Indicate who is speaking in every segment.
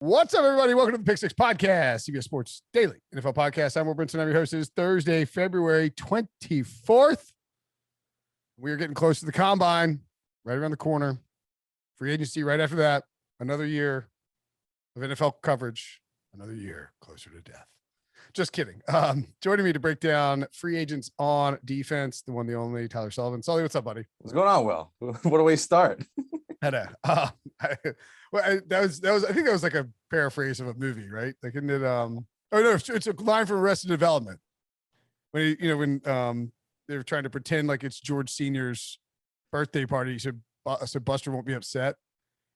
Speaker 1: What's up, everybody? Welcome to the Pick Six Podcast, CBS Sports Daily NFL Podcast. I'm Brinson. I'm your host. It is Thursday, February 24th. We are getting close to the combine, right around the corner. Free agency right after that. Another year of NFL coverage. Another year closer to death. Just kidding. Joining me to break down free agents on defense, the one, the only, Tyler Sullivan. Sully, what's up, buddy?
Speaker 2: What's going on, Will? Where do we start?
Speaker 1: I think that was like a paraphrase of a movie, right? Like, isn't it? Oh no, it's a line from Arrested Development when when they were trying to pretend like it's George Senior's birthday party. So Buster won't be upset,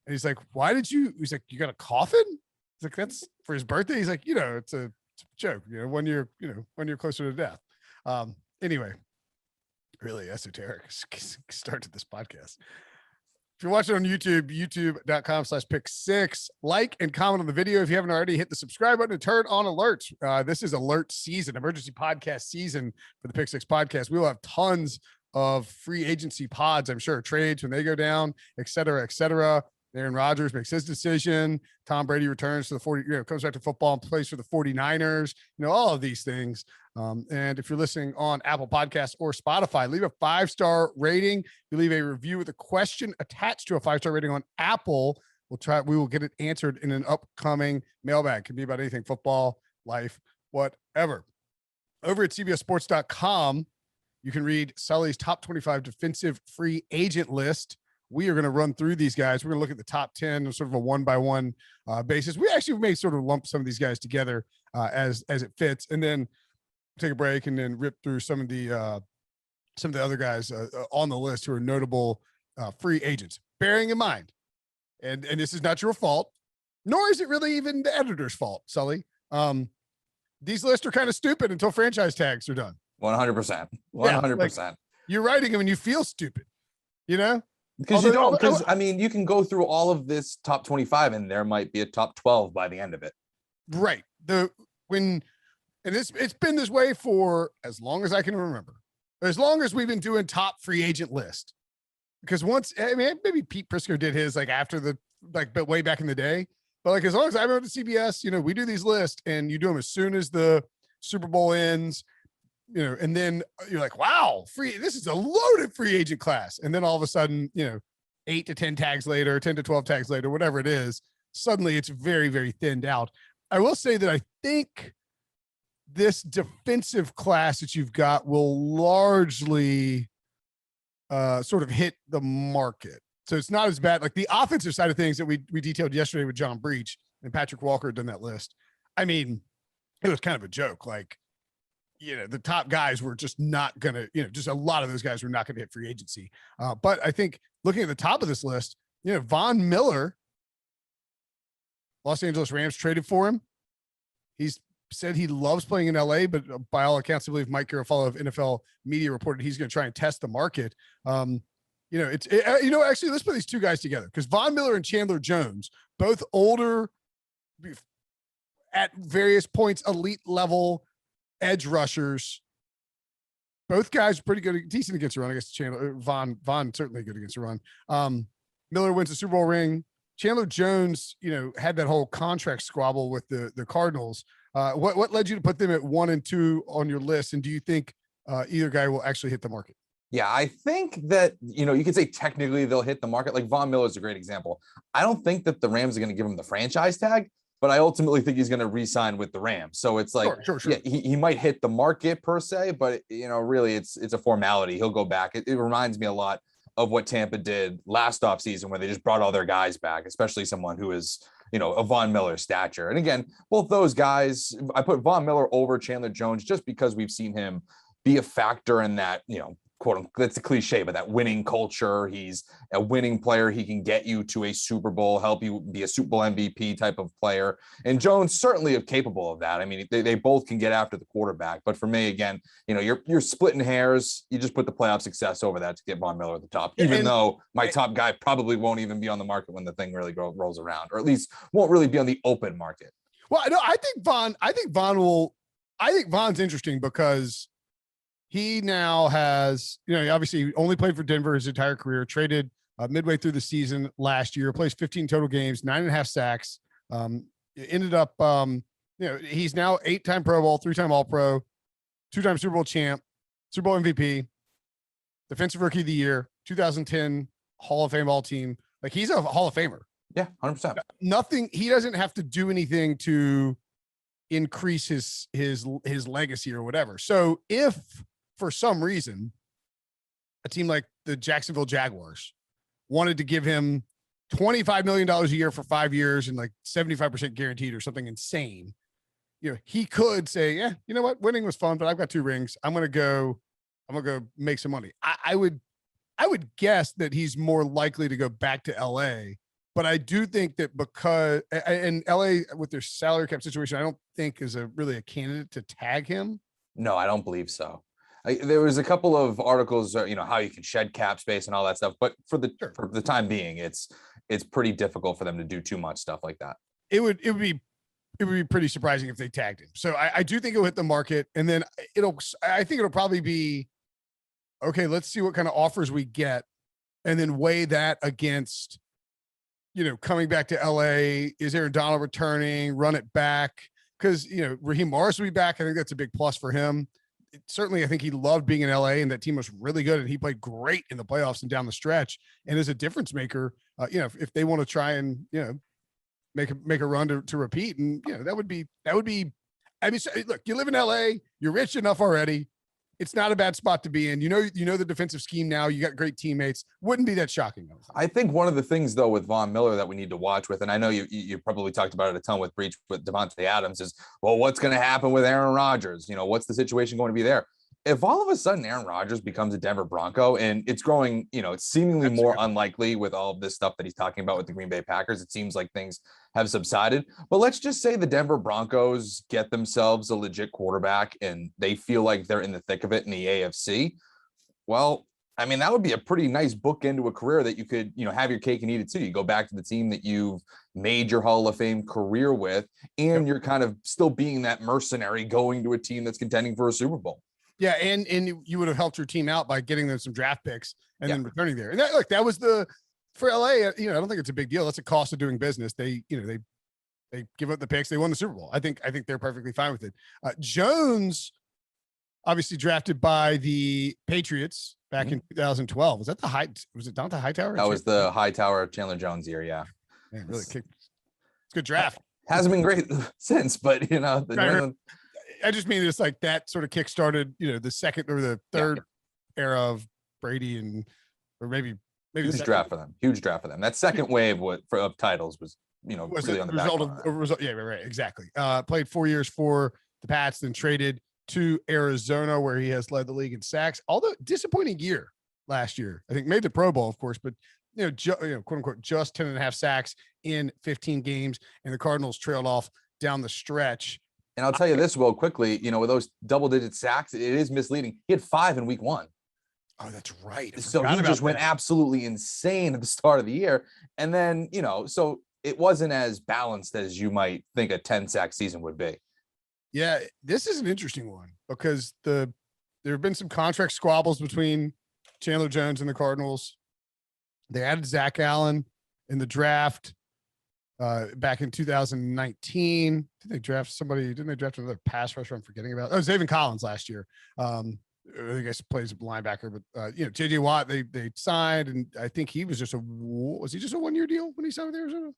Speaker 1: and he's like, "Why did you?" He's like, "You got a coffin?" He's like, "That's for his birthday." He's like, it's a joke. When you're closer to death. Anyway, really esoteric start to this podcast. If you're watching on YouTube, youtube.com/pick6, like and comment on the video. If you haven't already, hit the subscribe button and turn on alerts. This is alert season, emergency podcast season for the Pick Six Podcast. We will have tons of free agency pods, I'm sure, trades when they go down, et cetera, et cetera. Aaron Rodgers makes his decision. Tom Brady returns to the comes back to football and plays for the 49ers, all of these things. And if you're listening on Apple Podcasts or Spotify, leave a 5-star rating. You leave a review with a question attached to a 5-star rating on Apple. We will get it answered in an upcoming mailbag. Can be about anything, football, life, whatever. Over at cbssports.com, you can read Sully's top 25 defensive free agent list. We are going to run through these guys. We're going to look at the top 10 on sort of a one-by-one basis. We actually may sort of lump some of these guys together as it fits, and then take a break and then rip through some of the other guys on the list who are notable free agents. Bearing in mind, and this is not your fault, nor is it really even the editor's fault, Sully. These lists are kind of stupid until franchise tags are done.
Speaker 2: 100%. 100%.
Speaker 1: Like, you're writing them and you feel stupid,
Speaker 2: Because you can go through all of this top 25 and there might be a top 12 by the end of it.
Speaker 1: Right. It's been this way for as long as I can remember, as long as we've been doing top free agent list. Because maybe Pete Prisco did his after but way back in the day. But as long as I remember the CBS, we do these lists and you do them as soon as the Super Bowl ends. And then you're like, wow, this is a loaded free agent class. And then all of a sudden, 8 to 10 tags later, 10 to 12 tags later, whatever it is, suddenly it's very, very thinned out. I will say that I think this defensive class that you've got will largely sort of hit the market. So it's not as bad. Like the offensive side of things that we detailed yesterday with John Breach and Patrick Walker had done that list. I mean, it was kind of a joke. The top guys were just not going to, just a lot of those guys were not going to hit free agency. But I think looking at the top of this list, Von Miller, Los Angeles Rams traded for him. He's said he loves playing in LA, but by all accounts, I believe Mike Garafolo of NFL Media reported he's going to try and test the market. Actually, let's put these two guys together because Von Miller and Chandler Jones, both older at various points, elite level edge rushers. Both guys are pretty good, decent against the run. I guess Chandler, Von certainly good against the run. Miller wins the Super Bowl ring. Chandler Jones, had that whole contract squabble with the Cardinals. What led you to put them at 1 and 2 on your list? And do you think either guy will actually hit the market?
Speaker 2: Yeah, I think that, you could say technically they'll hit the market. Like Von Miller is a great example. I don't think that the Rams are going to give him the franchise tag, but I ultimately think he's going to re-sign with the Rams. So it's like,
Speaker 1: sure.
Speaker 2: Yeah, he might hit the market per se, but really it's a formality. He'll go back. It reminds me a lot of what Tampa did last offseason where they just brought all their guys back, especially someone who is, a Von Miller stature. And again, both those guys, I put Von Miller over Chandler Jones just because we've seen him be a factor in that, quote unquote, that's a cliche, but that winning culture. He's a winning player. He can get you to a Super Bowl, help you be a Super Bowl MVP type of player. And Jones certainly is capable of that. I mean, they both can get after the quarterback. But for me, again, you're splitting hairs. You just put the playoff success over that to get Von Miller at the top, even though my top guy probably won't even be on the market when the thing really rolls around, or at least won't really be on the open market.
Speaker 1: Well, no, I think Von's interesting because he now has, obviously he only played for Denver his entire career, traded midway through the season last year, plays 15 total games, 9.5 sacks. It ended up, he's now 8-time Pro Bowl, 3-time All Pro, 2-time Super Bowl champ, Super Bowl MVP, Defensive Rookie of the Year, 2010 Hall of Fame All Team. Like, he's a Hall of Famer.
Speaker 2: Yeah, 100%.
Speaker 1: Nothing. He doesn't have to do anything to increase his legacy or whatever. So if for some reason a team like the Jacksonville Jaguars wanted to give him $25 million a year for 5 years and like 75% guaranteed or something insane, he could say, yeah, you know what? Winning was fun, but I've got 2 rings. I'm going to go make some money. I would guess that he's more likely to go back to LA, but I do think that because in LA with their salary cap situation, I don't think is really a candidate to tag him.
Speaker 2: No, I don't believe so. There was a couple of articles, how you can shed cap space and all that stuff, but for the time being, it's pretty difficult for them to do too much stuff like that. It would
Speaker 1: be pretty surprising if they tagged him. So I do think it'll hit the market, and then I think it'll probably be, okay, let's see what kind of offers we get, and then weigh that against, coming back to LA. Is Aaron Donald returning? Run it back. Because, Raheem Morris will be back. I think that's a big plus for him. Certainly, I think he loved being in LA, and that team was really good, and he played great in the playoffs and down the stretch, and is a difference maker. If they want to try and, make a run to repeat, and, that would be, I mean, look, you live in LA, you're rich enough already. It's not a bad spot to be in. The defensive scheme now. You got great teammates. Wouldn't be that shocking.
Speaker 2: I think one of the things, though, with Von Miller that we need to watch with, and I know you probably talked about it a ton with Devontae Adams, is, well, what's going to happen with Aaron Rodgers? What's the situation going to be there? If all of a sudden Aaron Rodgers becomes a Denver Bronco, and it's growing, it's seemingly more unlikely with all of this stuff that he's talking about with the Green Bay Packers. It seems like things have subsided, but let's just say the Denver Broncos get themselves a legit quarterback and they feel like they're in the thick of it in the AFC. Well, I mean, that would be a pretty nice bookend to a career that you could, have your cake and eat it too. You go back to the team that you've made your Hall of Fame career with, and you're kind of still being that mercenary going to a team that's contending for a Super Bowl.
Speaker 1: Yeah, and you would have helped your team out by getting them some draft picks and then returning there. And that was for LA. I don't think it's a big deal. That's a cost of doing business. They give up the picks. They won the Super Bowl. I think they're perfectly fine with it. Jones, obviously drafted by the Patriots back in 2012. Was it Dante Hightower?
Speaker 2: That was the Hightower Chandler Jones year. Yeah,
Speaker 1: man, really kicked. It's a good draft.
Speaker 2: Hasn't been great since, but
Speaker 1: I just mean it's like that sort of kick-started, the second or the third era of Brady or maybe
Speaker 2: huge draft for them. Huge draft for them. That second wave of titles was, really on the result
Speaker 1: of yeah, right, exactly. Played 4 years for the Pats, then traded to Arizona, where he has led the league in sacks. Although disappointing year last year, I think made the Pro Bowl, of course, but quote unquote, just 10.5 sacks in 15 games, and the Cardinals trailed off down the stretch.
Speaker 2: And I'll tell you this, Will, quickly, with those double-digit sacks, it is misleading. He had 5 in week 1.
Speaker 1: Oh, that's right.
Speaker 2: So he just went absolutely insane at the start of the year. And then, so it wasn't as balanced as you might think a 10-sack season would be.
Speaker 1: Yeah, this is an interesting one because there have been some contract squabbles between Chandler Jones and the Cardinals. They added Zach Allen in the draft. Back in 2019, didn't they draft another pass rusher? I'm forgetting about. Oh, Zaven Collins last year. I guess plays a linebacker, but JJ Watt they signed, and I think he was just a 1-year deal when he signed with Arizona?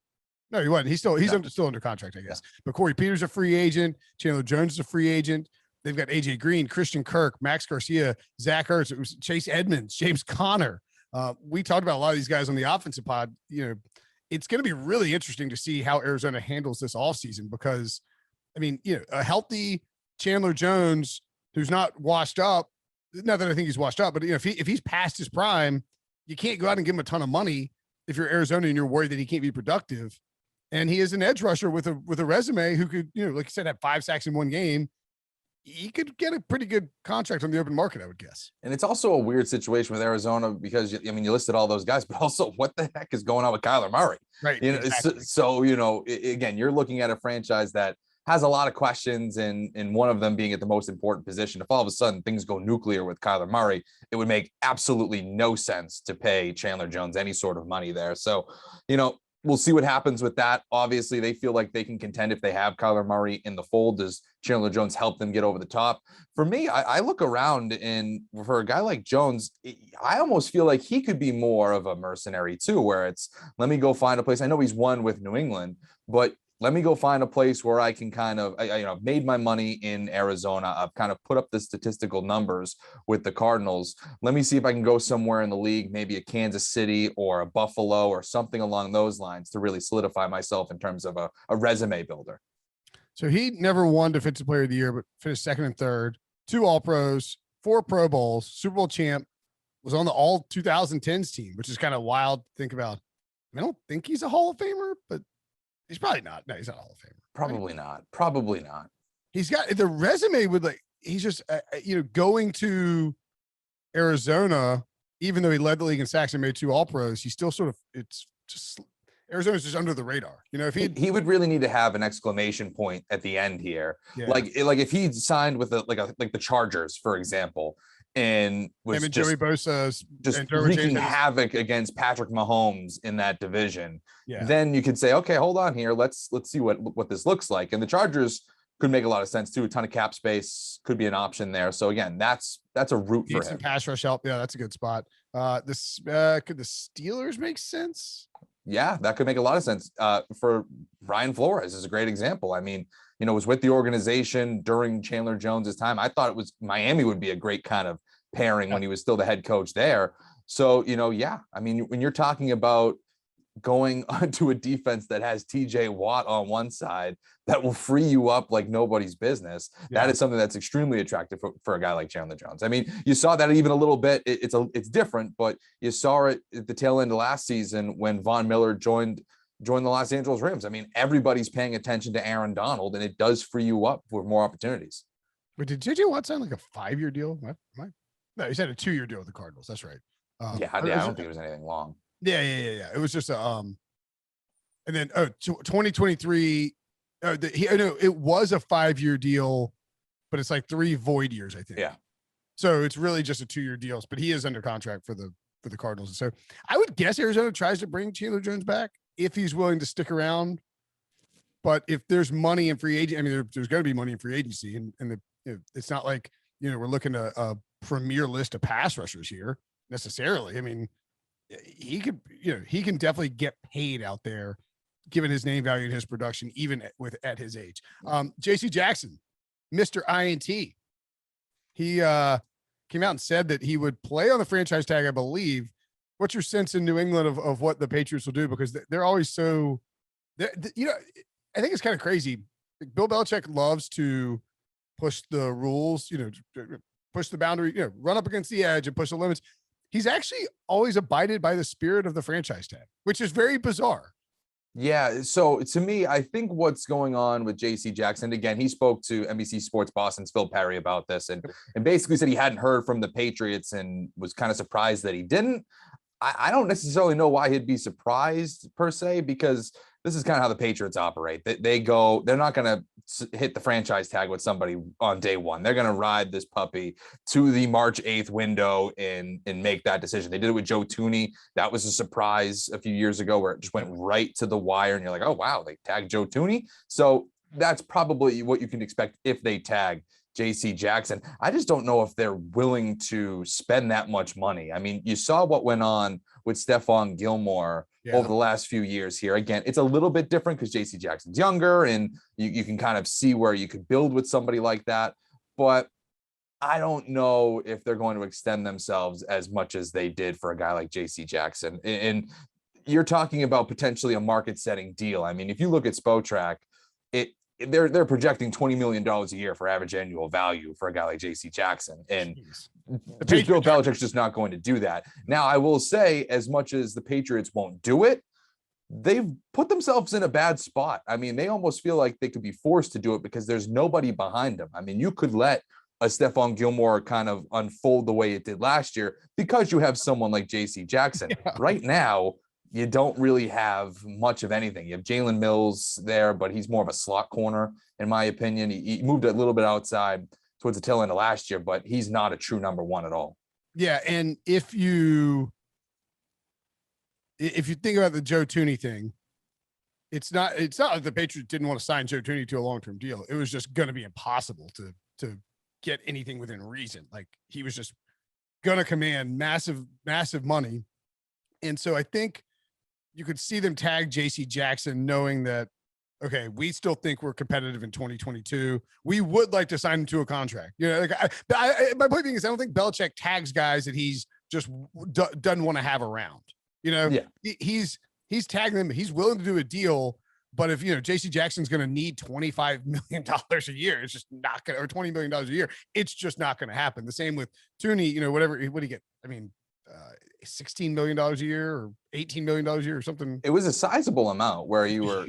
Speaker 1: No, he wasn't. He's still under contract, I guess. Yeah. But Corey Peters a free agent. Chandler Jones is a free agent. They've got AJ Green, Christian Kirk, Max Garcia, Zach Ertz. It was Chase Edmonds, James Conner. We talked about a lot of these guys on the offensive pod. It's going to be really interesting to see how Arizona handles this offseason because, a healthy Chandler Jones who's not washed up, not that I think he's washed up, but if he's past his prime, you can't go out and give him a ton of money if you're Arizona and you're worried that he can't be productive. And he is an edge rusher with a resume who could, like I said, have 5 sacks in 1 game. He could get a pretty good contract on the open market, I would guess.
Speaker 2: And it's also a weird situation with Arizona because, you listed all those guys, but also what the heck is going on with Kyler Murray?
Speaker 1: Right.
Speaker 2: Exactly. So, again, you're looking at a franchise that has a lot of questions and one of them being at the most important position. If all of a sudden things go nuclear with Kyler Murray, it would make absolutely no sense to pay Chandler Jones any sort of money there. So, we'll see what happens with that. Obviously, they feel like they can contend if they have Kyler Murray in the fold. Does Chandler Jones help them get over the top? For me, I look around, and for a guy like Jones, I almost feel like he could be more of a mercenary too, where it's, let me go find a place. I know he's won with New England, but let me go find a place where I can kind of, I've made my money in Arizona. I've kind of put up the statistical numbers with the Cardinals. Let me see if I can go somewhere in the league, maybe a Kansas City or a Buffalo or something along those lines to really solidify myself in terms of a resume builder.
Speaker 1: So he never won Defensive Player of the Year, but finished second and third, 2 All-Pros, 4 Pro Bowls, Super Bowl champ, was on the all 2010s team, which is kind of wild to think about. I don't think he's a Hall of Famer, but he's probably not. No, he's not a Hall of Famer.
Speaker 2: Probably not. Probably not.
Speaker 1: He's got the resume with he's just, going to Arizona, even though he led the league in sacks and made 2 All-Pros, he's still sort of, it's just, Arizona's just under the radar. If
Speaker 2: he would really need to have an exclamation point at the end here. Yeah. Like if he signed with like the Chargers, for example, and was
Speaker 1: and Joey Bosa's
Speaker 2: just wreaking havoc against Patrick Mahomes in that division, then you could say, okay, hold on here. Let's see what this looks like. And the Chargers could make a lot of sense too. A ton of cap space could be an option there. So again, that's a route for him.
Speaker 1: Pass rush help. Yeah, that's a good spot. Could the Steelers make sense?
Speaker 2: Yeah, that could make a lot of sense. For Brian Flores is a great example. I mean, was with the organization during Chandler Jones's time. I thought it was Miami would be a great kind of pairing when he was still the head coach there. So, yeah, I mean, when you're talking about going onto a defense that has TJ Watt on one side that will free you up like nobody's business, that is something that's extremely attractive for a guy like Chandler Jones. I mean, you saw that even a little bit. It's different, but you saw it at the tail end of last season when Von Miller joined the Los Angeles Rams. I mean, everybody's paying attention to Aaron Donald, and it does free you up for more opportunities.
Speaker 1: But did JJ Watt sign like a 5-year deal? No, he signed a 2-year deal with the Cardinals. That's right.
Speaker 2: I don't think it was anything long.
Speaker 1: Yeah. It was just and then 2023. It was a 5-year deal, but it's like 3 void years, I think.
Speaker 2: Yeah.
Speaker 1: So it's really just a 2-year deal, but he is under contract for the Cardinals. So I would guess Arizona tries to bring Chandler Jones back if he's willing to stick around. But if there's money in free agent, I mean, there's going to be money in free agency, and it's not like we're looking at a premier list of pass rushers here necessarily. I mean, he can definitely get paid out there given his name value and his production, even at his age. JC Jackson, Mr. INT, he came out and said that he would play on the franchise tag, I believe. What's your sense in New England of what the Patriots will do? Because they're always so, I think it's kind of crazy. Bill Belichick loves to push the rules, push the boundary, run up against the edge and push the limits. He's actually always abided by the spirit of the franchise tag, which is very bizarre.
Speaker 2: Yeah. So to me, I think what's going on with JC Jackson, again, he spoke to NBC Sports Boston's Phil Perry about this and basically said he hadn't heard from the Patriots and was kind of surprised that he didn't. I don't necessarily know why he'd be surprised per se, because this is kind of how the Patriots operate. They're not going to hit the franchise tag with somebody on day one. They're going to ride this puppy to the March 8th window and make that decision. They did it with Joe Thuney. That was a surprise a few years ago where it just went right to the wire and you're like, oh, wow, they tagged Joe Thuney. So that's probably what you can expect if they tag JC Jackson. I just don't know if they're willing to spend that much money. I mean, you saw what went on with Stephon Gilmore over the last few years here. Again, it's a little bit different because JC Jackson's younger and you can kind of see where you could build with somebody like that. But I don't know if they're going to extend themselves as much as they did for a guy like JC Jackson. And you're talking about potentially a market setting deal. I mean, if you look at Spotrac, they're projecting $20 million a year for average annual value for a guy like JC Jackson. And Bill Belichick's just not going to do that. Now, I will say, as much as the Patriots won't do it, they've put themselves in a bad spot. I mean, they almost feel like they could be forced to do it because there's nobody behind them. I mean, you could let a Stephon Gilmore kind of unfold the way it did last year because you have someone like JC Jackson. Right now, you don't really have much of anything. You have Jalen Mills there, but he's more of a slot corner, in my opinion. He moved a little bit outside towards the tail end of last year, but he's not a true number one at all.
Speaker 1: Yeah, and if you think about the Joe Thuney thing, it's not like the Patriots didn't want to sign Joe Thuney to a long-term deal. It was just going to be impossible to get anything within reason. Like he was just going to command massive money. And so I think you could see them tag JC Jackson knowing that, okay, we still think we're competitive in 2022. We would like to sign him to a contract. You know, like my point being is I don't think Belichick tags guys that he's just doesn't want to have around. You know, he's tagging them. He's willing to do a deal. But if, JC Jackson's going to need $25 million a year, it's just not going to, or $20 million a year, it's just not going to happen. The same with Thuney, whatever, what do you get? I mean, $16 million a year or $18 million a year or something.
Speaker 2: It was a sizable amount where you were,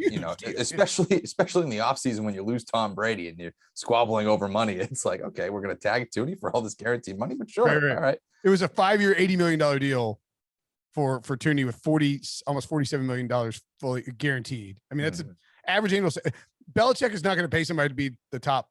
Speaker 2: especially in the offseason when you lose Tom Brady and you're squabbling over money. It's like, okay, we're going to tag Thuney for all this guaranteed money, but sure. Right. All right.
Speaker 1: It was a 5-year, $80 million deal for Thuney with almost $47 million fully guaranteed. I mean, that's an average annual. Belichick is not going to pay somebody to be the top.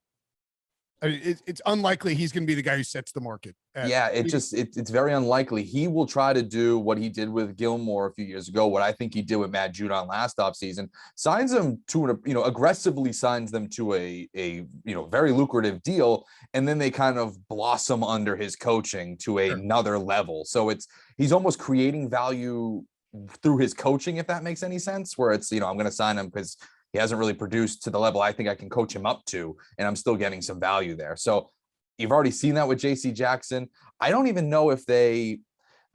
Speaker 1: I mean, it's unlikely he's going to be the guy who sets the market.
Speaker 2: It's very unlikely. He will try to do what he did with Gilmore a few years ago, what I think he did with Matt Judon last offseason, signs them to aggressively signs them to a very lucrative deal, and then they kind of blossom under his coaching to another level. So he's almost creating value through his coaching, if that makes any sense, where it's, I'm going to sign him because he hasn't really produced to the level I think I can coach him up to, and I'm still getting some value there. So you've already seen that with JC Jackson. I don't even know if the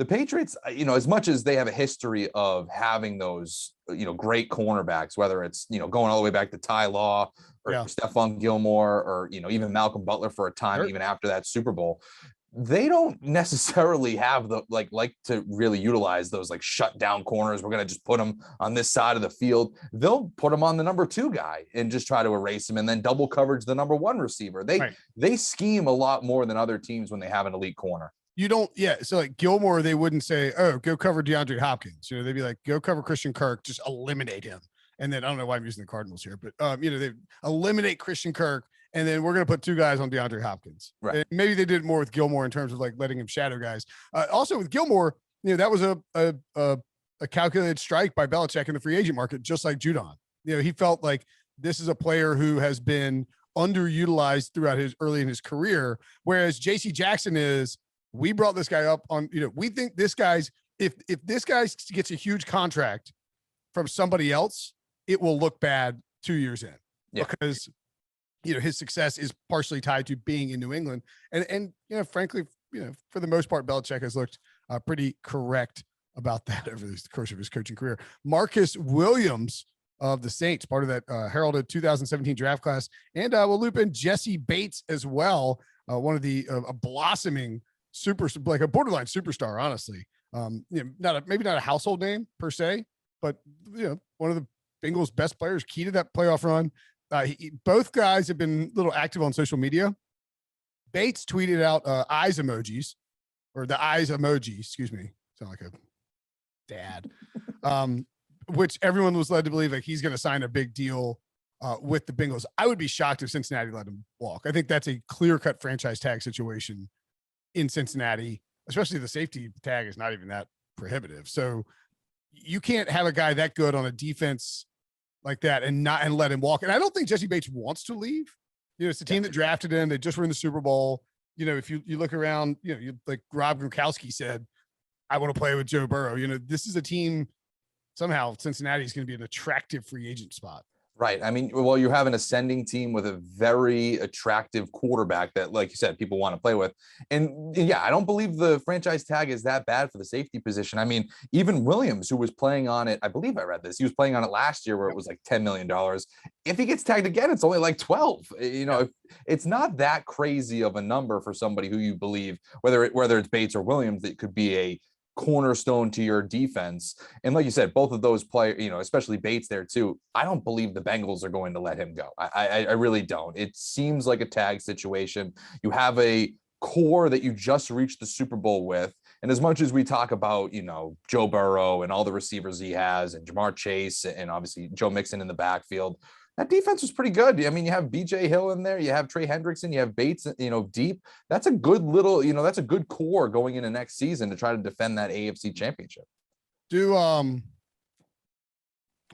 Speaker 2: Patriots, as much as they have a history of having those, great cornerbacks, whether it's, going all the way back to Ty Law or Stephon Gilmore or, even Malcolm Butler for a time, even after that Super Bowl, they don't necessarily have the like to really utilize those shut down corners. We're going to just put them on this side of the field. They'll put them on the number 2 guy and just try to erase him, and then double coverage the number 1 receiver. They scheme a lot more than other teams when they have an elite corner.
Speaker 1: So like Gilmore, they wouldn't say, oh, go cover DeAndre Hopkins. They'd be like, go cover Christian Kirk, just eliminate him. And then I don't know why I'm using the Cardinals here, but they eliminate Christian Kirk, and then we're going to put 2 guys on DeAndre Hopkins. Right. And maybe they did more with Gilmore in terms of letting him shadow guys. Also with Gilmore, that was a calculated strike by Belichick in the free agent market, just like Judon. He felt like this is a player who has been underutilized throughout early in his career. Whereas JC Jackson we brought this guy up on, we think this guy's, if this guy gets a huge contract from somebody else, it will look bad 2 years in because his success is partially tied to being in New England. And frankly, for the most part, Belichick has looked pretty correct about that over the course of his coaching career. Marcus Williams of the Saints, part of that heralded 2017 draft class. And we'll loop in Jesse Bates as well. One of the blossoming like a borderline superstar, honestly. Maybe not a household name per se, but one of the Bengals' best players, key to that playoff run. Both guys have been a little active on social media. Bates tweeted out eyes emojis, or the eyes emoji, excuse me. Sound like a dad. Which everyone was led to believe he's going to sign a big deal with the Bengals. I would be shocked if Cincinnati let him walk. I think that's a clear-cut franchise tag situation in Cincinnati, especially the safety tag is not even that prohibitive. So you can't have a guy that good on a defense like that and let him walk. And I don't think Jesse Bates wants to leave. It's the team that drafted him. They just were in the Super Bowl. If you look around, like Rob Gronkowski said, I want to play with Joe Burrow. This is a team, somehow Cincinnati is going to be an attractive free agent spot.
Speaker 2: Right. I mean, well, you have an ascending team with a very attractive quarterback that, like you said, people want to play with. And I don't believe the franchise tag is that bad for the safety position. I mean, even Williams, who was playing on it, I believe I read this, he was playing on it last year where it was like $10 million. If he gets tagged again, it's only like 12. It's not that crazy of a number for somebody who you believe, whether it's Bates or Williams, it could be a cornerstone to your defense. And like you said, both of those players, especially Bates there too, I don't believe the Bengals are going to let him go. I really don't. It seems like a tag situation. You have a core that you just reached the Super Bowl with. And as much as we talk about, Joe Burrow and all the receivers he has and Jamar Chase and obviously Joe Mixon in the backfield, that defense was pretty good. I mean, you have BJ Hill in there, you have Trey Hendrickson, you have Bates, deep. That's a good little, that's a good core going into next season to try to defend that AFC championship.
Speaker 1: Am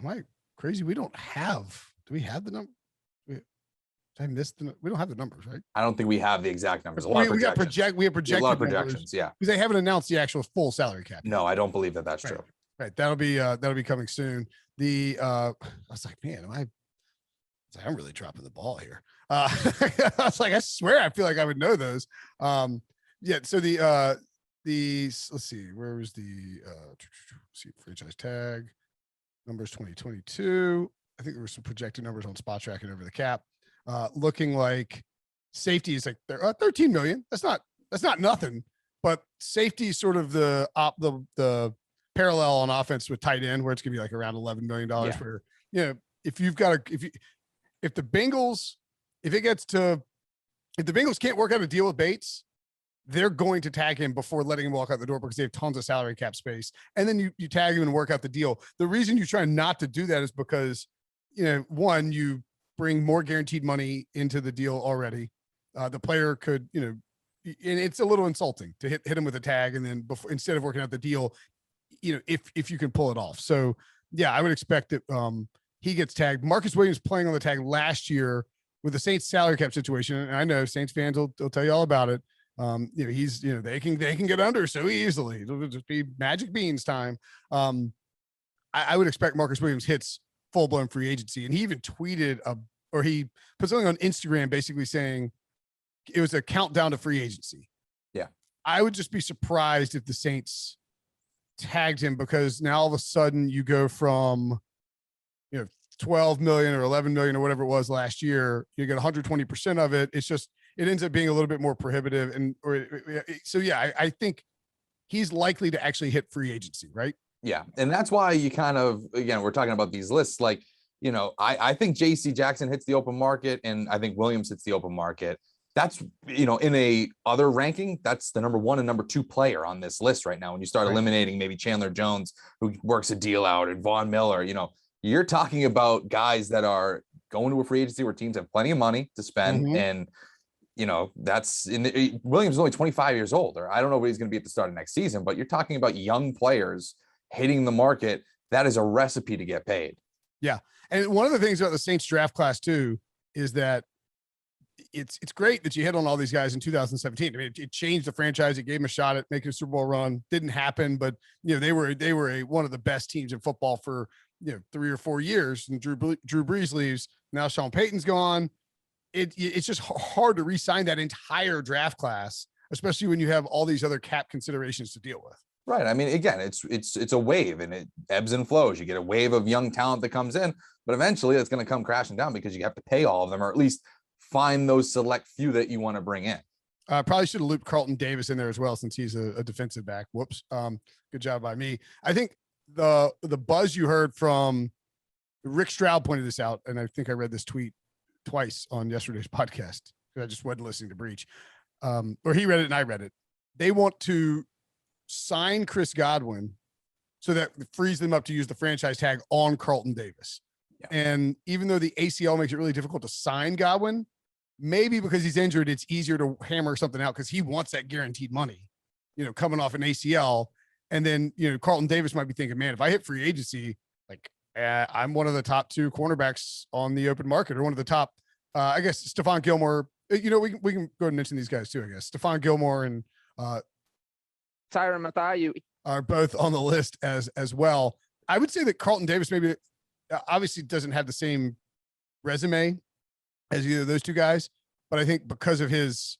Speaker 1: I crazy. We don't have. Do we have the number? I missed we don't have the numbers, right?
Speaker 2: I don't think we have the exact numbers. A lot of
Speaker 1: We
Speaker 2: projections.
Speaker 1: have projected
Speaker 2: a lot of projections.
Speaker 1: Yeah, because they haven't announced the actual full salary cap yet.
Speaker 2: No, I don't believe that that's
Speaker 1: right.
Speaker 2: true.
Speaker 1: Right. That'll be coming soon. I was like, man, I'm really dropping the ball here. I was like, I swear, I feel like I would know those. Yeah. So let's see, where was the franchise tag numbers 2022. I think there were some projected numbers on spot tracking over the cap. Looking like safety is like 13 million. That's not nothing, but safety is sort of the parallel on offense with tight end, where it's gonna be like around $11 million. Where, if the Bengals can't work out a deal with Bates, they're going to tag him before letting him walk out the door because they have tons of salary cap space. And then you tag him and work out the deal. The reason you try not to do that is because, one, you bring more guaranteed money into the deal already. The player could, and it's a little insulting to hit him with a tag. And then instead of working out the deal, if you can pull it off. So yeah, I would expect that he gets tagged. Marcus Williams playing on the tag last year with the Saints salary cap situation. And I know Saints fans will tell you all about it. He's, they can get under so easily. It'll just be magic beans time. I would expect Marcus Williams hits full blown free agency. And he even tweeted or he put something on Instagram basically saying it was a countdown to free agency.
Speaker 2: Yeah.
Speaker 1: I would just be surprised if the Saints tagged him, because now all of a sudden you go from, 12 million or 11 million or whatever it was last year, you get 120% of it. It's just, it ends up being a little bit more prohibitive. So yeah, I think he's likely to actually hit free agency, right?
Speaker 2: Yeah. And that's why you kind of, again, we're talking about these lists. Like, I think JC Jackson hits the open market, and I think Williams hits the open market. That's, in a other ranking, that's the number 1 and number 2 player on this list right now. When you start eliminating maybe Chandler Jones, who works a deal out, and Von Miller, you're talking about guys that are going to a free agency where teams have plenty of money to spend. Mm-hmm. And, Williams is only 25 years old, or I don't know what he's going to be at the start of next season, but you're talking about young players hitting the market. That is a recipe to get paid.
Speaker 1: Yeah. And one of the things about the Saints draft class too, is that it's great that you hit on all these guys in 2017. I mean, it changed the franchise. It gave them a shot at making a Super Bowl run. Didn't happen, but they were one of the best teams in football for 3 or 4 years. And Drew Brees leaves. Now Sean Payton's gone. It's just hard to re-sign that entire draft class, especially when you have all these other cap considerations to deal with.
Speaker 2: Right. I mean, again, it's a wave, and it ebbs and flows. You get a wave of young talent that comes in, but eventually it's going to come crashing down because you have to pay all of them, or at least find those select few that you want to bring in.
Speaker 1: Probably should have looped Carlton Davis in there as well, since he's a defensive back. Whoops. Good job by me. I think the buzz you heard from Rick Stroud pointed this out, and I think I read this tweet twice on yesterday's podcast. I just wasn't listening to Breach. Or he read it and I read it. They want to sign Chris Godwin so that it frees them up to use the franchise tag on Carlton Davis. Yeah. And even though the ACL makes it really difficult to sign Godwin, maybe because he's injured, it's easier to hammer something out because he wants that guaranteed money, coming off an ACL. And then, Carlton Davis might be thinking, man, if I hit free agency, like I'm one of the top 2 cornerbacks on the open market, or one of the top, I guess, Stephon Gilmore, we can go ahead and mention these guys too, I guess. Stephon Gilmore and
Speaker 3: Tyron Matthews
Speaker 1: are both on the list as well. I would say that Carlton Davis maybe obviously doesn't have the same resume as either of those 2 guys, but I think because of his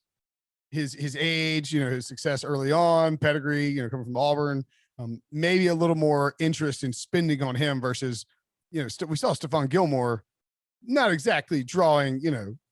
Speaker 1: age, his success early on, pedigree, coming from Auburn, maybe a little more interest in spending on him versus, we saw Stephon Gilmore not exactly drawing,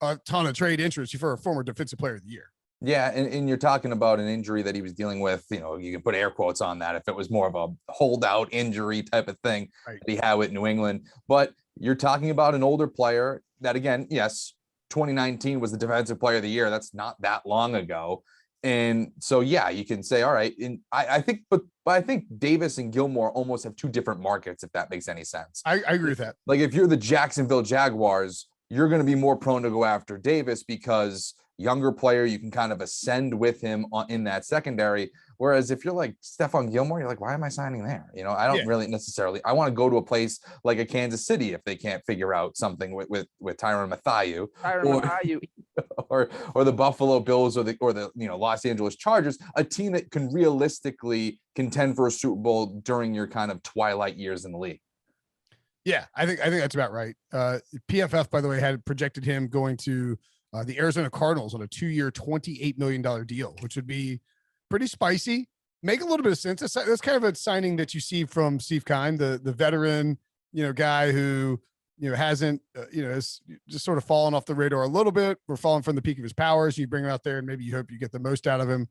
Speaker 1: a ton of trade interest for a former defensive player of the year.
Speaker 2: Yeah. And you're talking about an injury that he was dealing with, you can put air quotes on that if it was more of a holdout injury type of thing that he had with New England. But you're talking about an older player that, again, yes, 2019 was the defensive player of the year. That's not that long ago. And so, yeah, you can say, all right. And I think, but I think Davis and Gilmore almost have 2 different markets, if that makes any sense.
Speaker 1: I agree with that.
Speaker 2: Like if you're the Jacksonville Jaguars, you're going to be more prone to go after Davis because younger player, you can kind of ascend with him in that secondary. Whereas if you're like Stephon Gilmore, you're like, why am I signing there? You know, I don't really necessarily. I want to go to a place like a Kansas City if they can't figure out something with Tyron Matthews, or the Buffalo Bills or the Los Angeles Chargers, a team that can realistically contend for a Super Bowl during your kind of twilight years in the league.
Speaker 1: Yeah, I think that's about right. PFF, by the way, had projected him going to the Arizona Cardinals on a 2-year, $28 million deal, which would be pretty spicy. Make a little bit of sense. That's kind of a signing that you see from Steve Keim, the veteran, guy who, hasn't, has just sort of fallen off the radar a little bit. We're falling from the peak of his powers. You bring him out there and maybe you hope you get the most out of him.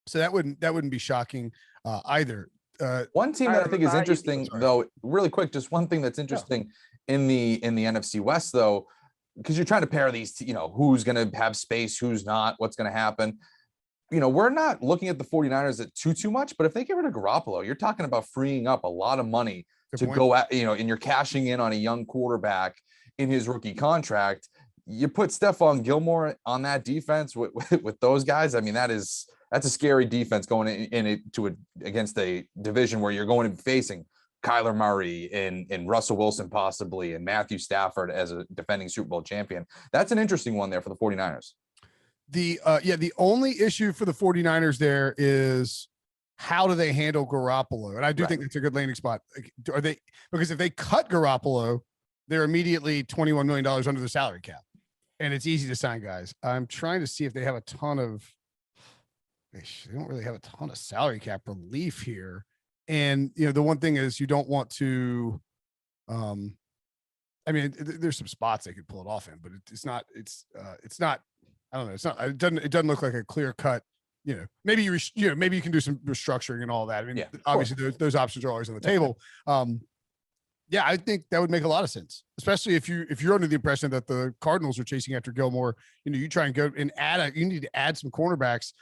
Speaker 1: So that wouldn't be shocking either.
Speaker 2: One team that I think is interesting, though, really quick, just one thing that's interesting in the NFC West, though, because you're trying to pair these, who's going to have space, who's not, what's going to happen. We're not looking at the 49ers at too much, but if they get rid of Garoppolo, you're talking about freeing up a lot of money go at, and you're cashing in on a young quarterback in his rookie contract. You put Stephon Gilmore on that defense with those guys. I mean, that's a scary defense going against a division where you're going to be facing Kyler Murray and Russell Wilson possibly, and Matthew Stafford as a defending Super Bowl champion. That's an interesting one there for the 49ers.
Speaker 1: The only issue for the 49ers there is how do they handle Garoppolo? And I do think that's a good landing spot. Because if they cut Garoppolo, they're immediately $21 million under the salary cap. And it's easy to sign guys. I'm trying to see if they have they don't really have a ton of salary cap relief here. And, the one thing is you don't want to, there's some spots they could pull it off in, but it's not, I don't know. It doesn't look like a clear cut, maybe maybe you can do some restructuring and all that. I mean, obviously those options are always on the table. I think that would make a lot of sense, especially if you're under the impression that the Cardinals are chasing after Gilmore, you try and go and you need to add some cornerbacks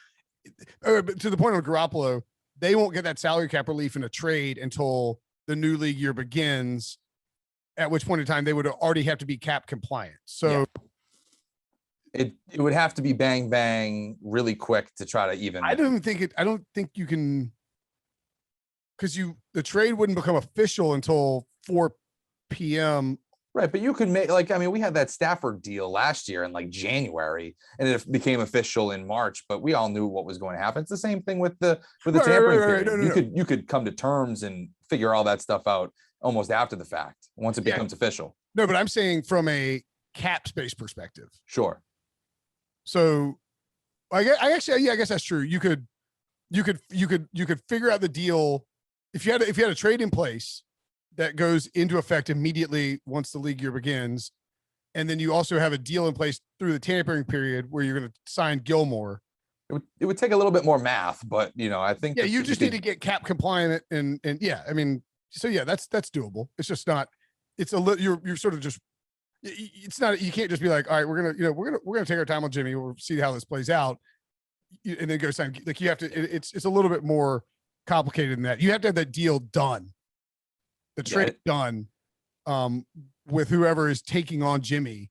Speaker 1: to the point of Garoppolo. They won't get that salary cap relief in a trade until the new league year begins, at which point in time they would already have to be cap compliant. So
Speaker 2: it would have to be bang, bang really quick to try to even.
Speaker 1: I don't think you can, because the trade wouldn't become official until 4 p.m.
Speaker 2: Right, but you could make we had that Stafford deal last year in January, and it became official in March. But we all knew what was going to happen. It's the same thing with the tampering period. You could come to terms and figure all that stuff out almost after the fact once it becomes official.
Speaker 1: No, but I'm saying from a cap space perspective.
Speaker 2: Sure.
Speaker 1: So, I guess that's true. You could figure out the deal if you had a trade in place that goes into effect immediately once the league year begins. And then you also have a deal in place through the tampering period where you're going to sign Gilmore.
Speaker 2: It would take a little bit more math, but I think
Speaker 1: you just need to get cap compliant and that's doable. It's just not, you're sort of just, it's not, you can't just be like, all right, we're going to take our time with Jimmy. We'll see how this plays out. And then go sign. You have to, it's a little bit more complicated than that. You have to have that deal done. The trade done with whoever is taking on Jimmy,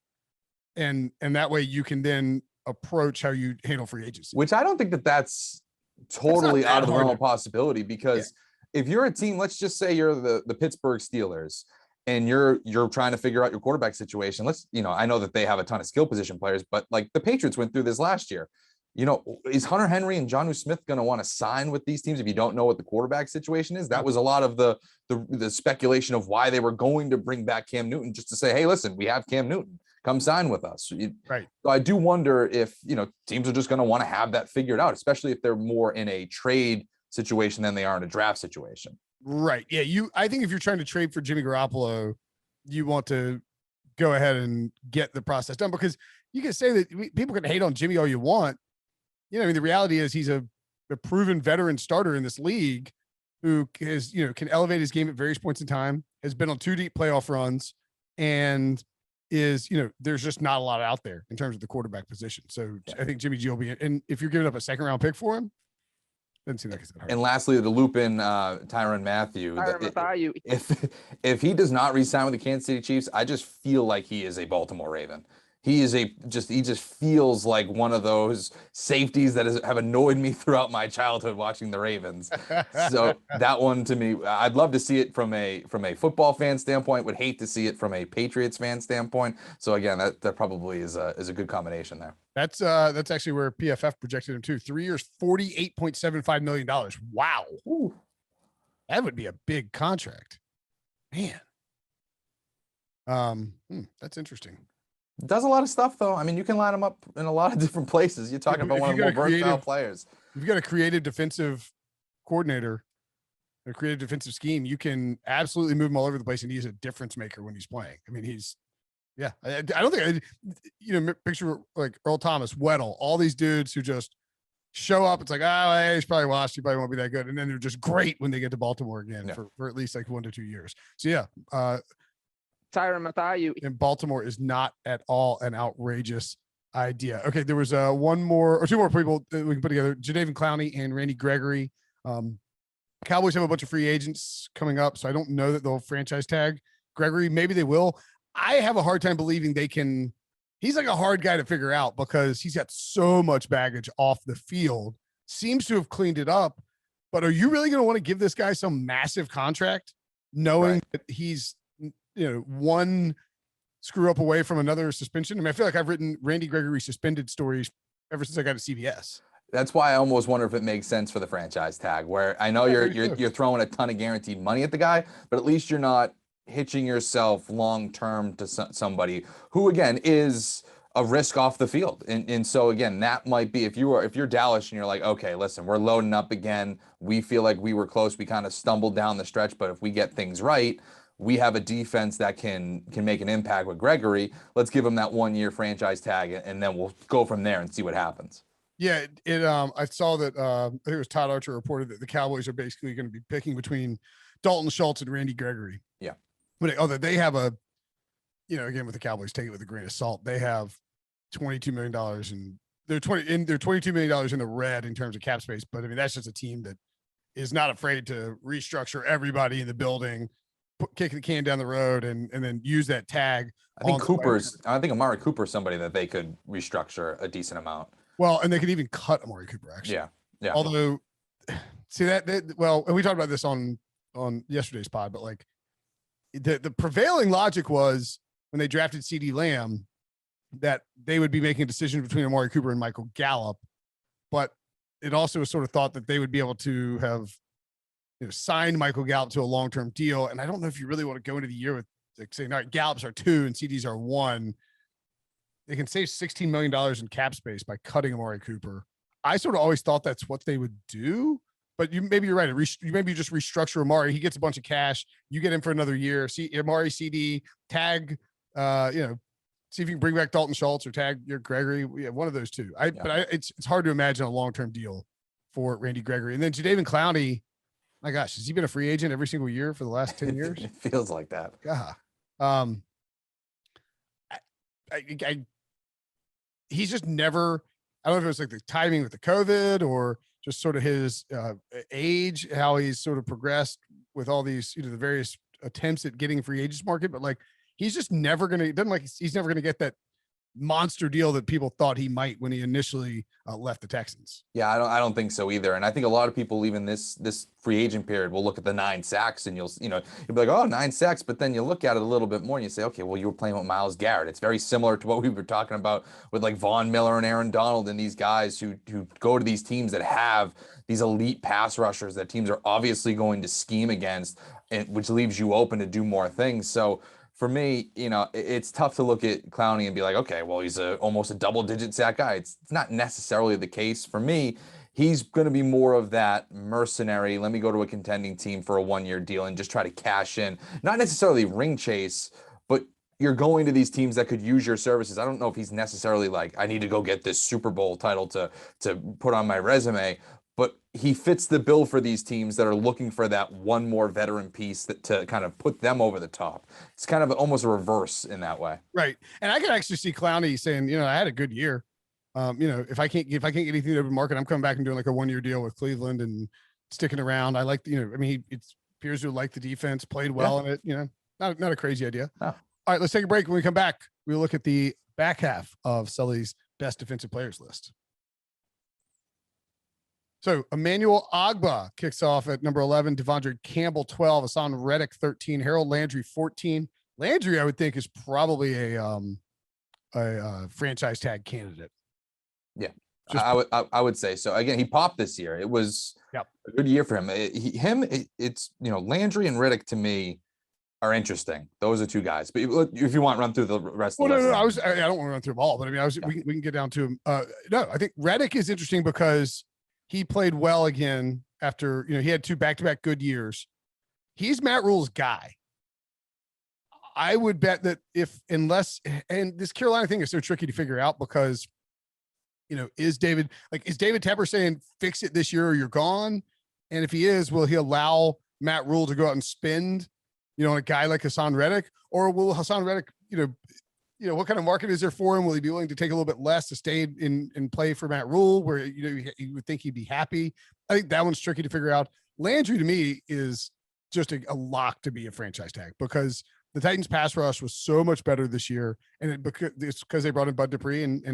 Speaker 1: and that way you can then approach how you handle free agency.
Speaker 2: Which I don't think that's totally out of the realm of possibility, because if you're a team, let's just say you're the Pittsburgh Steelers, and you're trying to figure out your quarterback situation. I know that they have a ton of skill position players, but the Patriots went through this last year. Is Hunter Henry and Jonnu Smith going to want to sign with these teams if you don't know what the quarterback situation is? That was a lot of the speculation of why they were going to bring back Cam Newton, just to say, hey, listen, we have Cam Newton, come sign with us.
Speaker 1: Right.
Speaker 2: So I do wonder if, teams are just going to want to have that figured out, especially if they're more in a trade situation than they are in a draft situation.
Speaker 1: Right. Yeah. I think if you're trying to trade for Jimmy Garoppolo, you want to go ahead and get the process done, because you can say that people can hate on Jimmy all you want. The reality is he's a proven veteran starter in this league who is, can elevate his game at various points in time, has been on 2 deep playoff runs, and is, there's just not a lot out there in terms of the quarterback position. So I think Jimmy G will be, and if you're giving up a 2nd round pick for him, doesn't seem like it's that hard.
Speaker 2: And lastly, to loop in Tyron Matthews, if he does not re-sign with the Kansas City Chiefs, I just feel like he is a Baltimore Raven. he just feels like one of those safeties that have annoyed me throughout my childhood watching the Ravens. So that one to me, I'd love to see it from a football fan standpoint, would hate to see it from a Patriots fan standpoint. So again, that probably is a good combination there.
Speaker 1: That's actually where PFF projected him to. 3 years, $48.75 million. Wow.
Speaker 2: Ooh.
Speaker 1: That would be a big contract. Man. That's interesting.
Speaker 2: Does a lot of stuff though. I mean, you can line them up in a lot of different places. You're talking about one of the more versatile players.
Speaker 1: If you've got a creative defensive coordinator, a creative defensive scheme, you can absolutely move him all over the place, and he's a difference maker when he's playing. I mean, I don't think, picture like Earl Thomas, Weddle, all these dudes who just show up. It's like, oh, he's probably washed. He probably won't be that good. And then they're just great when they get to Baltimore again for at least like 1 to 2 years. So
Speaker 3: Tyron Matthews
Speaker 1: in Baltimore is not at all an outrageous idea. Okay, there was one more or two more people that we can put together: Devon Clowney and Randy Gregory. Cowboys have a bunch of free agents coming up, so I don't know that they'll franchise tag Gregory. Maybe they will. I have a hard time believing they can. He's like a hard guy to figure out because he's got so much baggage off the field. Seems to have cleaned it up, but are you really going to want to give this guy some massive contract, knowing that he's one screw up away from another suspension? I mean, I feel like I've written Randy Gregory suspended stories ever since I got to CBS.
Speaker 2: That's why I almost wonder if it makes sense for the franchise tag, where I know you're throwing a ton of guaranteed money at the guy, but at least you're not hitching yourself long term to somebody who again is a risk off the field. And so again, that might be if you're Dallas and you're like, okay, listen, we're loading up again. We feel like we were close. We kind of stumbled down the stretch, but if we get things right, we have a defense that can make an impact with Gregory. Let's give him that 1 year franchise tag, and then we'll go from there and see what happens.
Speaker 1: Yeah, I saw that I think it was Todd Archer reported that the Cowboys are basically going to be picking between Dalton Schultz and Randy Gregory.
Speaker 2: Yeah.
Speaker 1: But they have again, with the Cowboys, take it with a grain of salt. They have $22 million and they're $22 million in the red in terms of cap space. But I mean, that's just a team that is not afraid to restructure everybody in the building, kick the can down the road, and then use that tag.
Speaker 2: I think Amari Cooper is somebody that they could restructure a decent amount.
Speaker 1: Well, and they could even cut Amari Cooper, actually.
Speaker 2: Yeah.
Speaker 1: Although, see that and we talked about this on yesterday's pod, but like the prevailing logic was when they drafted CeeDee Lamb that they would be making a decision between Amari Cooper and Michael Gallup, but it also was sort of thought that they would be able to have signed Michael Gallup to a long-term deal. And I don't know if you really want to go into the year with like saying, all right, Gallups are 2 and CDs are 1. They can save $16 million in cap space by cutting Amari Cooper. I sort of always thought that's what they would do, but maybe you're right. Maybe you just restructure Amari. He gets a bunch of cash. You get him for another year. See Amari, CD, tag, see if you can bring back Dalton Schultz or tag your Gregory. Yeah, one of those two. But it's hard to imagine a long-term deal for Randy Gregory. And then Devon Clowney, my gosh, has he been a free agent every single year for the last 10 years?
Speaker 2: It feels like that.
Speaker 1: Yeah. He's just never, I don't know if it was like the timing with the COVID or just sort of his age, how he's sort of progressed with all these, the various attempts at getting free agents market, but like, he's just never going to, he's never going to get that monster deal that people thought he might when he initially left the Texans.
Speaker 2: Yeah, I don't think so either. And I think a lot of people, even this free agent period, will look at the 9 sacks and you'll be like, oh, 9 sacks. But then you look at it a little bit more and you say, okay, well, you were playing with Myles Garrett. It's very similar to what we were talking about with like Von Miller and Aaron Donald and these guys who go to these teams that have these elite pass rushers that teams are obviously going to scheme against, and which leaves you open to do more things. So for me, it's tough to look at Clowney and be like, okay, well, he's almost a double-digit sack guy. It's not necessarily the case. For me, he's going to be more of that mercenary. Let me go to a contending team for a 1-year deal and just try to cash in. Not necessarily ring chase, but you're going to these teams that could use your services. I don't know if he's necessarily like, I need to go get this Super Bowl title to put on my resume. But he fits the bill for these teams that are looking for that one more veteran piece to kind of put them over the top. It's kind of almost a reverse in that way.
Speaker 1: Right. And I could actually see Clowney saying, I had a good year. If I can't get anything in the open market, I'm coming back and doing like a 1-year deal with Cleveland and sticking around. I like, it appears to like the defense, played well in it, not a crazy idea.
Speaker 2: No.
Speaker 1: All right, let's take a break. When we come back, we'll look at the back half of Sully's best defensive players list. So Emmanuel Agba kicks off at number 11, Devon Campbell 12, Hassan Reddick 13, Harold Landry 14. Landry, I would think, is probably a franchise tag candidate.
Speaker 2: Yeah, I would say so. Again, he popped this year. It was a good year for him. It's Landry and Reddick to me are interesting. Those are two guys. But if you want to run through the rest of the list.
Speaker 1: I don't want to run through them all, but I mean, we can get down to him. No, I think Reddick is interesting because he played well again after, he had 2 back-to-back good years. He's Matt Rule's guy. I would bet that and this Carolina thing is so tricky to figure out because, is David Tepper saying fix it this year or you're gone? And if he is, will he allow Matt Rule to go out and spend, on a guy like Hassan Reddick, or will Hassan Reddick, what kind of market is there for him? Will he be willing to take a little bit less to stay and play for Matt Rule where, you would think he'd be happy? I think that one's tricky to figure out. Landry to me is just a lock to be a franchise tag because the Titans pass rush was so much better this year. And it's because they brought in Bud Dupree and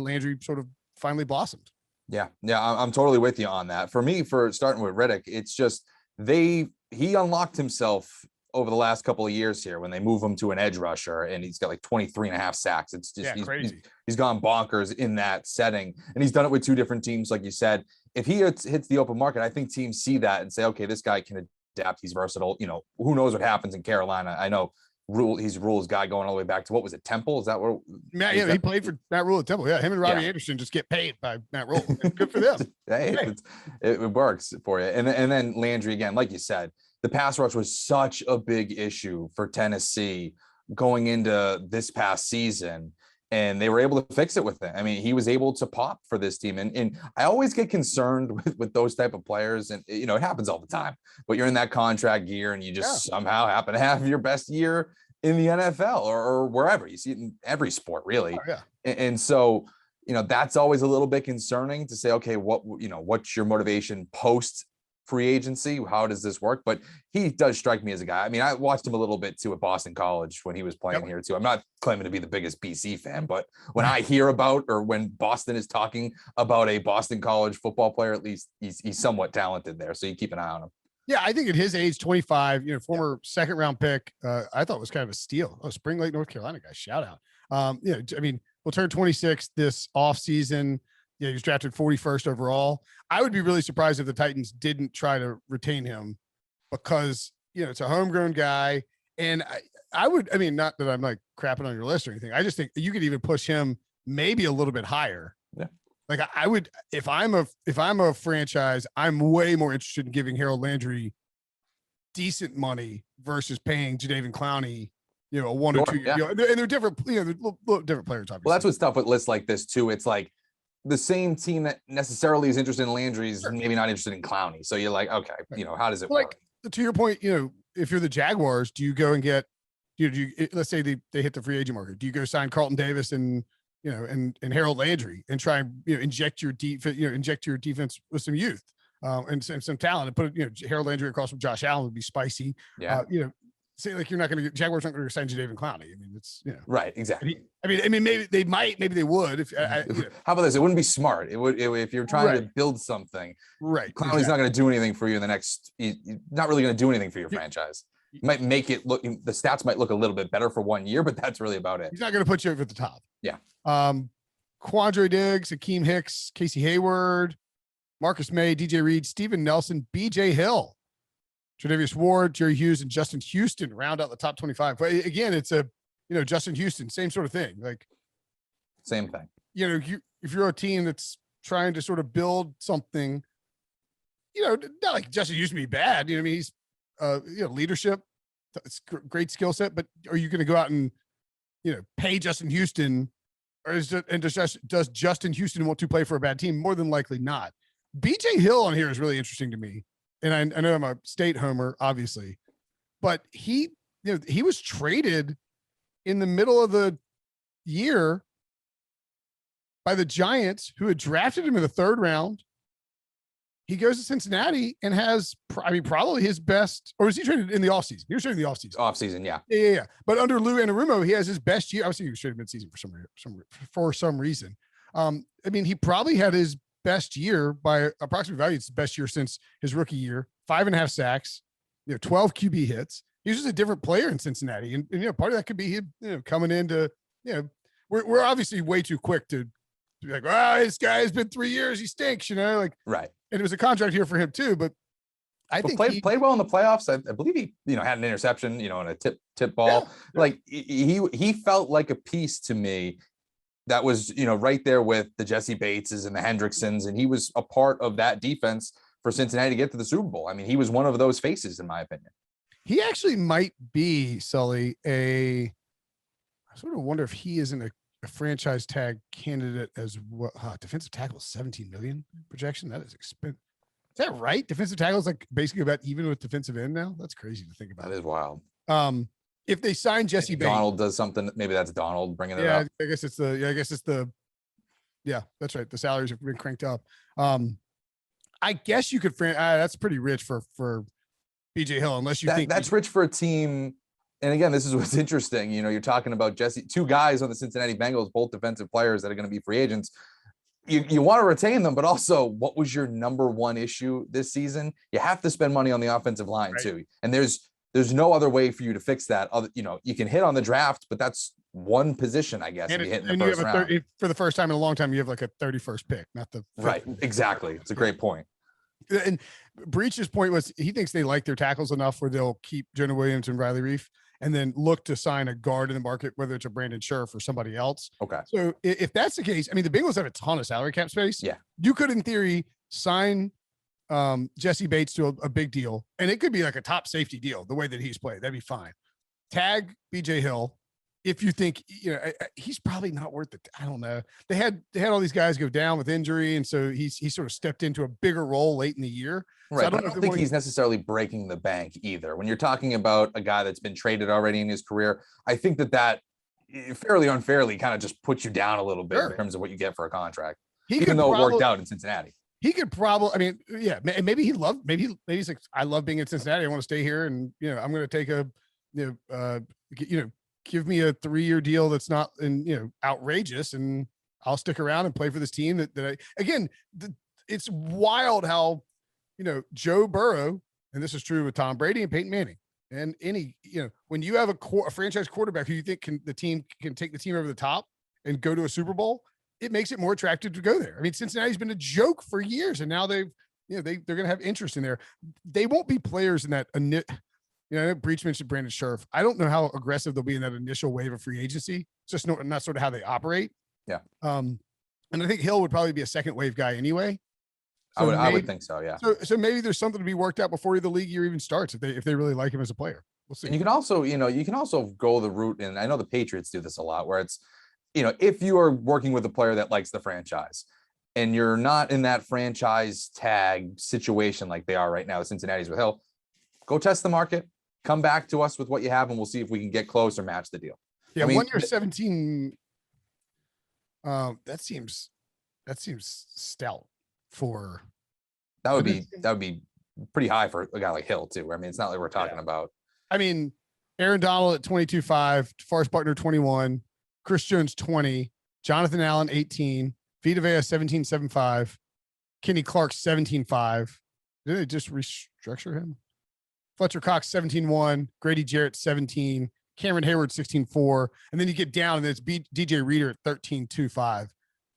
Speaker 1: Landry sort of finally blossomed.
Speaker 2: Yeah. I'm totally with you on that. For me, for starting with Reddick, it's just he unlocked himself over the last couple of years here when they move him to an edge rusher and he's got like 23.5 sacks. It's just
Speaker 1: crazy.
Speaker 2: He's gone bonkers in that setting, and he's done it with 2 different teams. Like you said, if he hits the open market, I think teams see that and say, okay, this guy can adapt. He's versatile. Who knows what happens in Carolina? I know he's Rule's guy going all the way back to, what was it, Temple? Is that where
Speaker 1: he played for Matt Rule at Temple? Yeah, him and Robbie Anderson just get paid by Matt Rule. Good for them.
Speaker 2: Hey, it works for you. And then Landry, again, like you said, the pass rush was such a big issue for Tennessee going into this past season, and they were able to fix it with it. I mean, he was able to pop for this team. And I always get concerned with those type of players. And, it happens all the time, but you're in that contract year and you just somehow happen to have your best year in the NFL or wherever. You see it in every sport, really.
Speaker 1: Oh, yeah.
Speaker 2: And so, that's always a little bit concerning to say, okay, what's your motivation post free agency? How does this work? But he does strike me as a guy. I mean, I watched him a little bit too at Boston College when he was playing here too. I'm not claiming to be the biggest BC fan, but when I hear about, or when Boston is talking about a Boston College football player, at least he's somewhat talented there. So you keep an eye on him.
Speaker 1: Yeah, I think at his age, 25, former 2nd round pick, I thought was kind of a steal. Oh, Spring Lake, North Carolina guy, shout out. I mean, we'll turn 26 this off season. He was drafted 41st overall. I would be really surprised if the Titans didn't try to retain him because, it's a homegrown guy. And I would, not that I'm like crapping on your list or anything. I just think you could even push him maybe a little bit higher.
Speaker 2: Yeah.
Speaker 1: Like I would, if I'm a franchise, I'm way more interested in giving Harold Landry decent money versus paying Jadeveon Clowney, a 1 or 2 year. And they're different, they're little different players, obviously.
Speaker 2: Well, that's what's tough with lists like this too. It's like the same team that necessarily is interested in Landry is maybe not interested in Clowney. So you're like, okay, how does it work?
Speaker 1: To your point, if you're the Jaguars, do you go and get, let's say they hit the free agent market. Do you go sign Carlton Davis and Harold Landry and try and, inject your defense with some youth and some talent and put, Harold Landry across from Josh Allen would be spicy.
Speaker 2: Yeah.
Speaker 1: Say like you're not going to get Jaguars not going to sign Jadeveon Clowney. I mean, it's
Speaker 2: right, exactly.
Speaker 1: Maybe they might, maybe they would. If
Speaker 2: how about this? It wouldn't be smart. It would if you're trying to build something.
Speaker 1: Right.
Speaker 2: Clowney's not going to do anything for you in the next. He's not really going to do anything for your franchise. You might make it look. The stats might look a little bit better for 1 year, but that's really about it.
Speaker 1: He's not going to put you over the top.
Speaker 2: Yeah.
Speaker 1: Quandre Diggs, Akeem Hicks, Casey Hayward, Marcus May, DJ Reed, Steven Nelson, BJ Hill, Tre'Davious Ward, Jerry Hughes, and Justin Houston round out the top 25. But again, it's Justin Houston, same sort of thing. Like
Speaker 2: same thing.
Speaker 1: If you're a team that's trying to sort of build something, not like Justin Houston be bad. He's leadership, it's great skill set. But are you going to go out and pay Justin Houston, or does Justin Houston want to play for a bad team? More than likely not. BJ Hill on here is really interesting to me. And I know I'm a State homer, obviously, but he was traded in the middle of the year by the Giants, who had drafted him in the 3rd round, he goes to Cincinnati and has, probably his best, or was he traded in the offseason? He was traded in the offseason.
Speaker 2: Offseason, yeah.
Speaker 1: Yeah. But under Lou Anarumo, he has his best year. Obviously, he was traded midseason for some reason. He probably had his best year by approximate value. It's the best year since his rookie year. 5.5 sacks, 12 QB hits. He was just a different player in Cincinnati. And part of that could be him, coming into, we're obviously way too quick to be like, this guy has been 3 years. He stinks,
Speaker 2: right.
Speaker 1: And it was a contract here for him too, but I think
Speaker 2: played well in the playoffs. I believe he, had an interception, and a tip ball. Yeah. Like he felt like a piece to me that was, right there with the Jesse Bateses and the Hendricksons. And he was a part of that defense for Cincinnati to get to the Super Bowl. I mean, he was one of those faces, in my opinion.
Speaker 1: He actually might be, Sully, I sort of wonder if he isn't a franchise tag candidate as well. Defensive tackle, 17 million projection. That is expensive. Is that right? Defensive tackle is like basically about even with defensive end now. That's crazy to think about.
Speaker 2: That is wild.
Speaker 1: If they sign Jesse Bates,
Speaker 2: Donald does something. Maybe that's Donald bringing it up.
Speaker 1: I guess it's the. Yeah, that's right. The salaries have been cranked up. I guess you could. That's pretty rich for BJ Hill, unless you think
Speaker 2: that's rich for a team. And again, this is what's interesting. You're talking about two guys on the Cincinnati Bengals, both defensive players that are going to be free agents. You want to retain them, but also, what was your number one issue this season? You have to spend money on the offensive line too. And there's no other way for you to fix that. You can hit on the draft, but that's one position, I guess.
Speaker 1: And you have for the first time in a long time, you have like a 31st pick, not the
Speaker 2: right. Exactly. It's a great point.
Speaker 1: And Breach's point was he thinks they like their tackles enough where they'll keep Jonah Williams and Riley Reif and then look to sign a guard in the market, whether it's a Brandon Scherf or somebody else.
Speaker 2: Okay.
Speaker 1: So if that's the case, the Bengals have a ton of salary cap space.
Speaker 2: Yeah.
Speaker 1: You could, in theory, sign Jesse Bates to a big deal, and it could be like a top safety deal the way that he's played. That'd be fine. Tag BJ Hill. If you think, he's probably not worth it. I don't know. They had all these guys go down with injury. And so he sort of stepped into a bigger role late in the year.
Speaker 2: Right. So I don't think he's necessarily breaking the bank either. When you're talking about a guy that's been traded already in his career, I think that fairly unfairly kind of just puts you down a little bit in terms of what you get for a contract, even though it worked out in Cincinnati.
Speaker 1: He could probably, maybe he's like, I love being in Cincinnati. I want to stay here. And, I'm going to take give me a 3-year deal that's not outrageous, and I'll stick around and play for this team it's wild how, Joe Burrow, and this is true with Tom Brady and Peyton Manning and when you have a franchise quarterback who you think the team can take the team over the top and go to a Super Bowl, it makes it more attractive to go there. Cincinnati's been a joke for years, and now they're going to have interest in there. They won't be players in that Breach mentioned Brandon Scherf. I don't know how aggressive they'll be in that initial wave of free agency. It's just not sort of how they operate.
Speaker 2: Yeah.
Speaker 1: And I think Hill would probably be a second wave guy anyway.
Speaker 2: So I would think so. Yeah.
Speaker 1: So maybe there's something to be worked out before the league year even starts if they really like him as a player. We'll see.
Speaker 2: And you can also go the route, and I know the Patriots do this a lot, where it's, if you are working with a player that likes the franchise and you're not in that franchise tag situation like they are right now, Cincinnati's with Hill, go test the market. Come back to us with what you have, and we'll see if we can get close or match the deal.
Speaker 1: Yeah, 1 year 17. That seems stout for.
Speaker 2: That would be pretty high for a guy like Hill too. It's not like we're talking about.
Speaker 1: Aaron Donald at 22.5, DeForest Buckner 21, Chris Jones 20, Jonathan Allen 18, Vita Vea 17.75, Kenny Clark 17.5. Did they just restructure him? Fletcher Cox 17.1, Grady Jarrett 17, Cameron Hayward 16.4, and then you get down and it's DJ Reader at 13.25.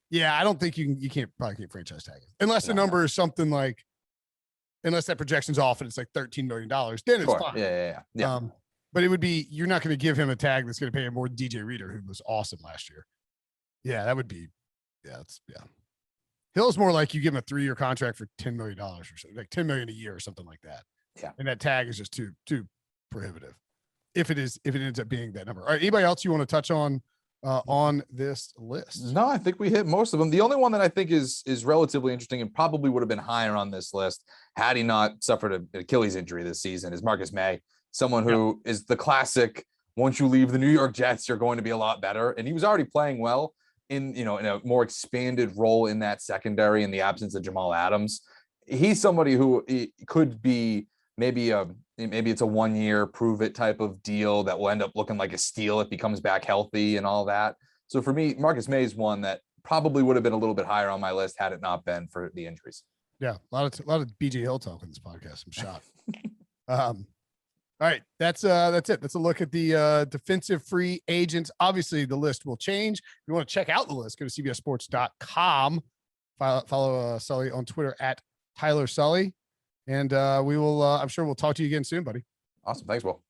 Speaker 1: Yeah, I don't think you probably can't franchise tag him unless the number is something like, unless that projection's off and it's like $13 million. Then it's fine.
Speaker 2: Yeah.
Speaker 1: But it would be, you're not going to give him a tag that's going to pay him more than DJ Reader, who was awesome last year. Yeah, that would be. Hill's more like you give him a 3-year contract for $10 million or something, like $10 million a year or something like that.
Speaker 2: Yeah.
Speaker 1: And that tag is just too prohibitive. If it ends up being that number. All right. Anybody else you want to touch on this list?
Speaker 2: No, I think we hit most of them. The only one that I think is relatively interesting and probably would have been higher on this list had he not suffered an Achilles injury this season is Marcus May, someone who is the classic, once you leave the New York Jets, you're going to be a lot better. And he was already playing well in a more expanded role in that secondary in the absence of Jamal Adams. he's somebody who could be maybe it's a 1 year prove it type of deal that will end up looking like a steal if he comes back healthy and all that. So for me, Marcus May is one that probably would have been a little bit higher on my list had it not been for the injuries.
Speaker 1: Yeah, a lot of BJ Hill talk on this podcast. I'm shocked. All right, that's it. Let's look at the defensive free agents. Obviously, the list will change. If you want to check out the list, go to cbssports.com. Follow Sully on Twitter at Tyler Sully, and we will. I'm sure we'll talk to you again soon, buddy.
Speaker 2: Awesome, thanks, Will.